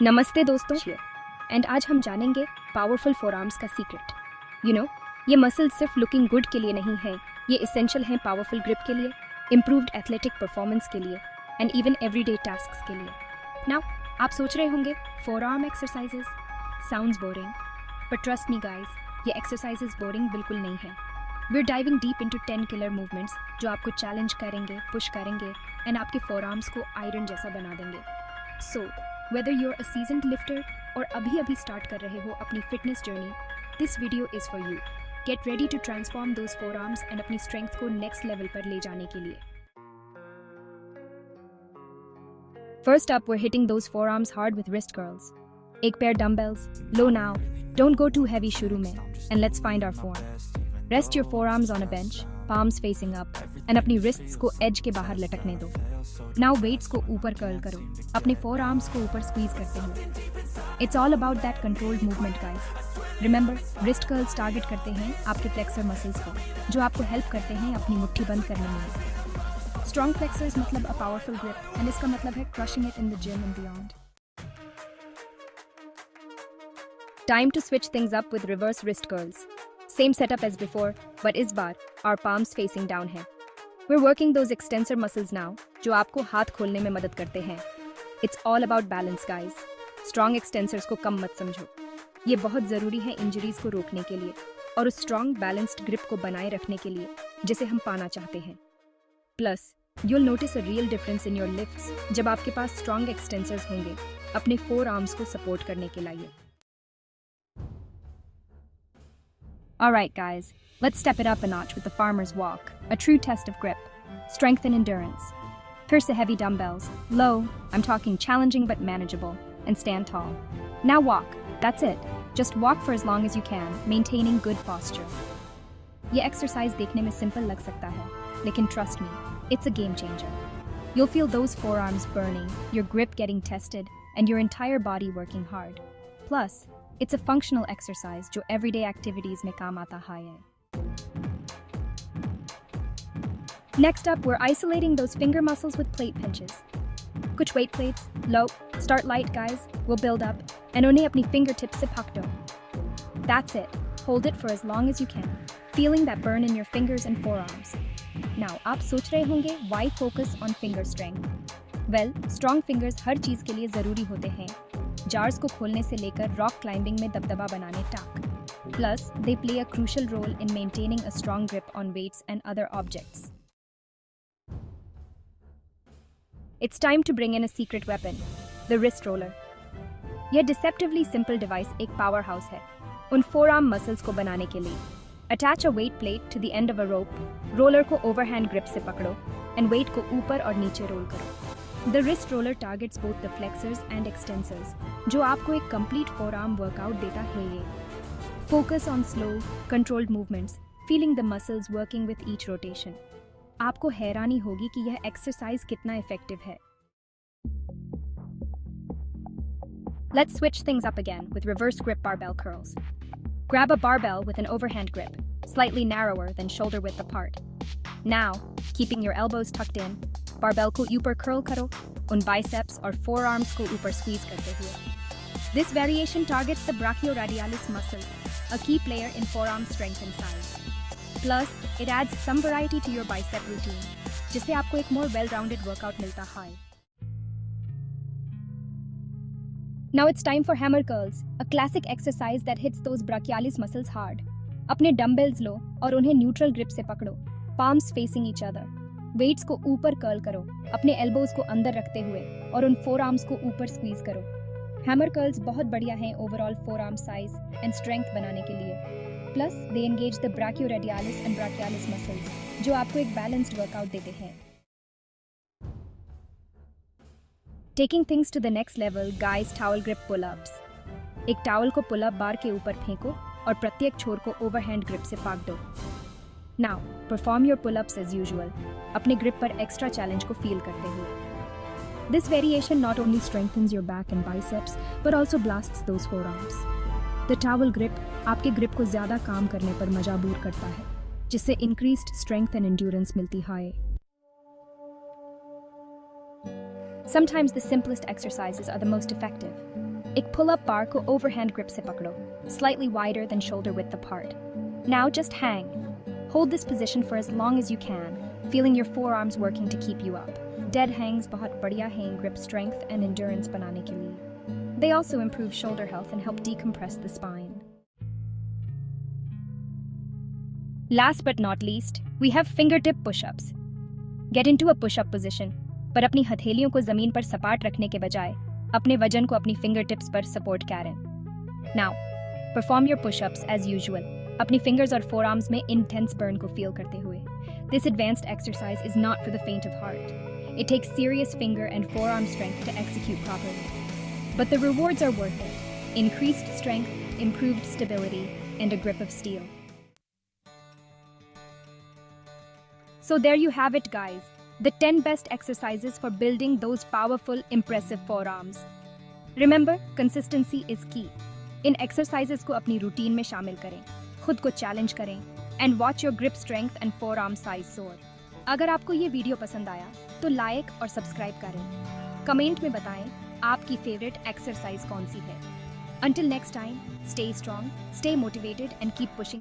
नमस्ते दोस्तों। एंड आज हम जानेंगे पावरफुल फोरआर्म्स का सीक्रेट। ये मसल सिर्फ लुकिंग गुड के लिए नहीं है, ये इसेंशियल हैं पावरफुल ग्रिप के लिए, इम्प्रूव्ड एथलेटिक परफॉर्मेंस के लिए एंड इवन एवरीडे टास्क्स के लिए। नाउ आप सोच रहे होंगे forearm exercises sounds boring, but trust me guys, ये एक्सरसाइजेस बोरिंग बिल्कुल नहीं है। We are diving deep into 10 killer movements जो आपको चैलेंज करेंगे, पुश करेंगे एंड आपके फोरआर्म्स को आयरन जैसा बना देंगे। सो whether you're a seasoned lifter और अभी स्टार्ट कर रहे हो अपनी fitness journey, this video is for you. Get ready to transform those forearms and अपनी स्ट्रेंथ को नेक्स्ट लेवल पर ले जाने के लिए। First up, we're hitting those forearms hard with wrist curls. एक pair dumbbells, low now, don't go too heavy शुरू में, and let's find our form. Rest your forearms on a bench, palms facing up, and अपनी wrists को edge के बाहर लटकने दो। Now weights को ऊपर कर्ल करो, अपने forearms को ऊपर squeeze करते हुए। It's all about that controlled movement, guys. Remember, wrist curls target करते हैं आपके flexor muscles को, जो आपको help करते हैं अपनी मुट्ठी बंद करने में। Strong flexors मतलब a powerful grip, and इसका मतलब है crushing it in the gym and beyond. Time to switch things up with reverse wrist curls. Same setup as before, but इस बार our palms facing down है। We're working those extensor muscles now, जो आपको हाथ खोलने में मदद करते हैं। It's all about balance, guys. Strong extensors को कम मत समझो। ये बहुत ज़रूरी है इंजरीज को रोकने के लिए और उस strong balanced grip को बनाए रखने के लिए जिसे हम पाना चाहते हैं। Plus, you'll notice a real difference in your lifts जब आपके पास strong extensors होंगे अपने forearms को support करने के लिए। Alright guys, let's step it up a notch with the farmer's walk, a true test of grip, strength and endurance. First the heavy dumbbells, low, I'm talking challenging but manageable, and stand tall. Now walk, that's it. Just walk for as long as you can, maintaining good posture. ये exercise देखने में simple लग सकता है, लेकिन trust me, it's a game changer. You'll feel those forearms burning, your grip getting tested, and your entire body working hard. Plus, it's a functional exercise जो everyday activities में काम आता है। Next up, we're isolating those finger muscles with plate pinches. कुछ weight plates, low, start light guys, we'll build up, and उन्हें अपनी fingertips से पकड़ दो। That's it, hold it for as long as you can, feeling that burn in your fingers and forearms. Now, आप सोच रहे होंगे, why focus on finger strength? Well, strong fingers हर चीज़ के लिए ज़रूरी होते हैं। जार्स को खोलने से लेकर रॉक क्लाइंबिंग में दबदबा बनाने तक। Plus, they play a crucial role in maintaining a strong grip on weights and other objects. It's time to bring in a secret weapon, the wrist roller. यह deceptively simple device एक powerhouse है, उन forearm muscles को बनाने के लिए। Attach a weight plate to the end of a rope, roller को overhand grip से पकड़ो, and weight को ऊपर और नीचे रोल करो। The wrist roller targets both the flexors and extensors, जो आपको एक complete forearm workout देता है ये। Focus on slow, controlled movements, feeling the muscles working with each rotation. आपको हैरानी होगी कि यह exercise कितना effective है। Let's switch things up again with reverse grip barbell curls. Grab a barbell with an overhand grip, slightly narrower than shoulder width apart. Now, keeping your elbows tucked in, barbell को ऊपर curl करो, उन biceps और forearms को ऊपर squeeze करते हुए। This variation targets the brachioradialis muscle, a key player in forearm strength and size. Plus, it adds some variety to your bicep routine, जिससे आपको एक more well-rounded workout मिलता है। Now it's time for hammer curls, a classic exercise that hits those brachialis muscles hard. अपने dumbbells लो और उन्हें neutral grip से पकड़ो, palms facing each other. Weights को ऊपर कर्ल करो, अपने elbows को अंदर रखते हुए और उन forearms को ऊपर squeeze करो। Hammer curls बहुत बढ़िया हैं overall forearm size and strength बनाने के लिए। Plus, they engage the brachioradialis and brachialis muscles, जो आपको एक balanced workout देते हैं। Taking things to the next level, guys, towel grip pull-ups. एक towel को pull-up बार के ऊपर फेंको और प्रत्येक छोर को overhand grip से पकड़ दो। Now, perform your pull-ups as usual, अपने grip पर extra challenge को feel करते हुए। This variation not only strengthens your back and biceps, but also blasts those forearms. The towel grip आपके grip को ज़्यादा काम करने पर मजबूर करता है, जिससे increased strength and endurance मिलती है। Sometimes the simplest exercises are the most effective. एक पुल अप बार को ओवरहैंड ग्रिप से पकड़ो, slightly wider than shoulder width apart. Now just hang. Hold this position for as long as you can, feeling your forearms working to keep you up. Dead hangs बहुत बढ़िया हैं grip strength and endurance बनाने के लिए. They also improve shoulder health and help decompress the spine. Last but not least, we have fingertip push-ups. Get into a push-up position, पर अपनी हथेलियों को जमीन पर सपाट रखने के बजाय अपने वजन को अपनी fingertips पर support करें. Now, perform your push-ups as usual. अपनी fingers और forearms में intense burn को feel करते हुए. This advanced exercise is not for the faint of heart. It takes serious finger and forearm strength to execute properly. But the rewards are worth it. Increased strength, improved stability, and a grip of steel. So there you have it, guys. The 10 best exercises for building those powerful, impressive forearms. Remember, consistency is key. In exercises को अपनी routine में शामिल करें, खुद को challenge करें, and watch your grip strength and forearm size soar. अगर आपको ये वीडियो पसंद आया, तो लाइक और सब्सक्राइब करें. कमेंट में बताएं आपकी favorite exercise कौन सी है. Until next time, stay strong, stay motivated, and keep pushing.